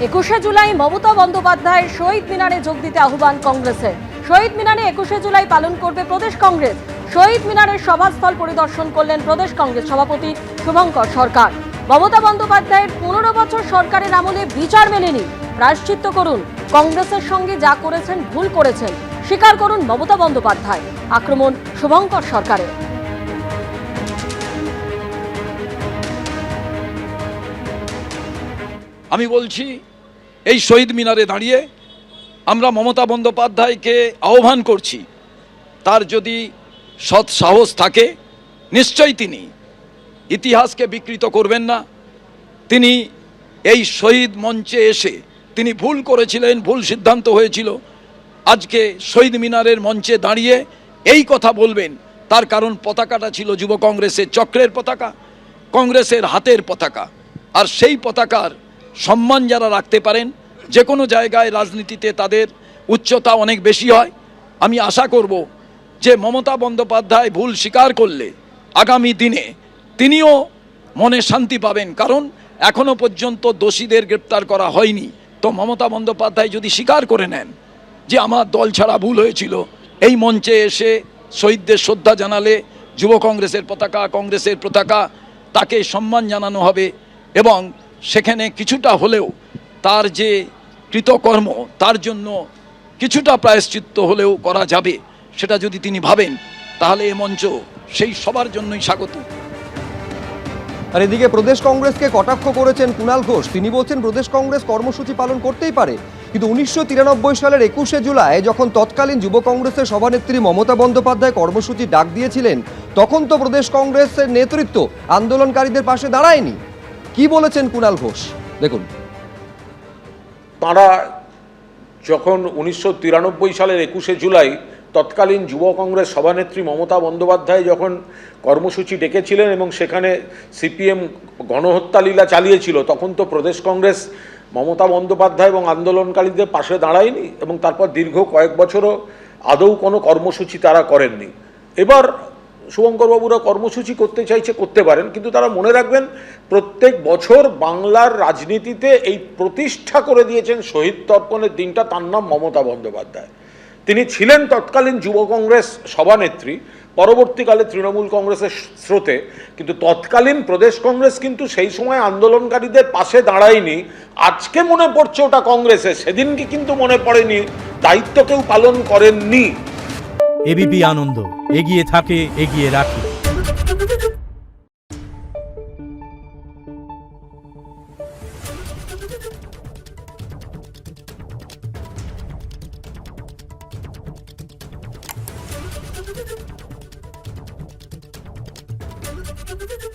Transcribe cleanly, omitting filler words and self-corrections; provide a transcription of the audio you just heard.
21শে জুলাই মমতা বন্দ্যোপাধ্যায়ের শহীদ মিনারে যোগ দিতে আহ্বান কংগ্রেসের। শহীদ মিনারে 21শে জুলাই পালন করবে প্রদেশ কংগ্রেস। শহীদ মিনারের সভাস্থল পরিদর্শন করলেন প্রদেশ কংগ্রেস সভাপতি শুভঙ্কর সরকার। মমতা বন্দ্যোপাধ্যায়ের 15 বছর সরকারের আমলে বিচার মেলেনি, প্রায়শ্চিত্ত করুন। কংগ্রেসের সঙ্গে যা করেছেন ভুল করেছেন, স্বীকার করুন মমতা বন্দ্যোপাধ্যায়। আক্রমণ শুভঙ্কর সরকারের। আমি বলছি, এই শহীদ মিনারে দাঁড়িয়ে আমরা মমতা বন্দ্যোপাধ্যায়কে আহ্বান করছি, তার যদি সৎ সাহস থাকে নিশ্চয়ই তিনি ইতিহাসকে বিকৃত করবেন না। তিনি এই শহীদ মঞ্চে এসে তিনি ভুল করেছিলেন, ভুল সিদ্ধান্ত হয়েছিল। আজকে শহীদ মিনারের মঞ্চে দাঁড়িয়ে এই কথা বলবেন, তার কারণ পতাকাটা ছিল যুব কংগ্রেসের চক্রের পতাকা, কংগ্রেসের হাতের পতাকা। আর সেই পতাকার সম্মান যারা রাখতে পারেন, যে কোনো জায়গায় রাজনীতিতে তাদের উচ্চতা অনেক বেশি হয়। আমি আশা করব যে মমতা বন্দ্যোপাধ্যায় ভুল স্বীকার করলে আগামী দিনে তিনিও মনে শান্তি পাবেন, কারণ এখনো পর্যন্ত দোষীদের গ্রেপ্তার করা হয়নি। তো মমতা বন্দ্যোপাধ্যায় যদি স্বীকার করে নেন যে আমার দল ছাড়া ভুল হয়েছিল, এই মঞ্চে এসে শহীদদের শ্রদ্ধা জানালে যুব কংগ্রেসের পতাকা, কংগ্রেসের পতাকা, তাকে সম্মান জানানো হবে এবং সেখানে কিছুটা হলেও তার যে কৃতকর্ম তার জন্য কিছুটা প্রায়শ্চিত্ত হলেও করা যাবে, সেটা যদি তিনি ভাবেন তাহলে এ মঞ্চ সেই সবার জন্যই স্বাগত। আর এদিকে প্রদেশ কংগ্রেসকে কটাক্ষ করেছেন কুণাল ঘোষ। তিনি বলছেন প্রদেশ কংগ্রেস কর্মসূচি পালন করতেই পারে, কিন্তু 1993 সালের 21শে জুলাই যখন তৎকালীন যুব কংগ্রেসের সভানেত্রী মমতা বন্দ্যোপাধ্যায় কর্মসূচি ডাক দিয়েছিলেন, তখন তো প্রদেশ কংগ্রেসের নেতৃত্ব আন্দোলনকারীদের পাশে দাঁড়ায়নি। কি বলেছেন কুণাল ঘোষ দেখুন। তাঁরা যখন 1993 সালের 21শে জুলাই তৎকালীন যুব কংগ্রেস সভানেত্রী মমতা বন্দ্যোপাধ্যায় যখন কর্মসূচি ডেকেছিলেন এবং সেখানে সিপিএম গণহত্যা লীলা চালিয়েছিল, তখন তো প্রদেশ কংগ্রেস মমতা বন্দ্যোপাধ্যায় এবং আন্দোলনকারীদের পাশে দাঁড়ায়নি এবং তারপর দীর্ঘ কয়েক বছরও আদৌ কোনো কর্মসূচি তারা করেননি। এবার শুভঙ্করবাবুরা কর্মসূচি করতে চাইছে, করতে পারেন, কিন্তু তারা মনে রাখবেন প্রত্যেক বছর বাংলার রাজনীতিতে এই প্রতিষ্ঠা করে দিয়েছেন শহীদ তর্পণের দিনটা, তার নাম মমতা বন্দ্যোপাধ্যায়। তিনি ছিলেন তৎকালীন যুব কংগ্রেস সভানেত্রী, পরবর্তীকালে তৃণমূল কংগ্রেসের স্রোতে, কিন্তু তৎকালীন প্রদেশ কংগ্রেস কিন্তু সেই সময় আন্দোলনকারীদের পাশে দাঁড়ায়নি। আজকে মনে পড়ছে ওটা কংগ্রেসের, সেদিনকে কিন্তু মনে পড়েনি, দায়িত্ব কেউ পালন করেননি। এবিপি আনন্দ, এগিয়ে থাকে, এগিয়ে রাখে। Thank you.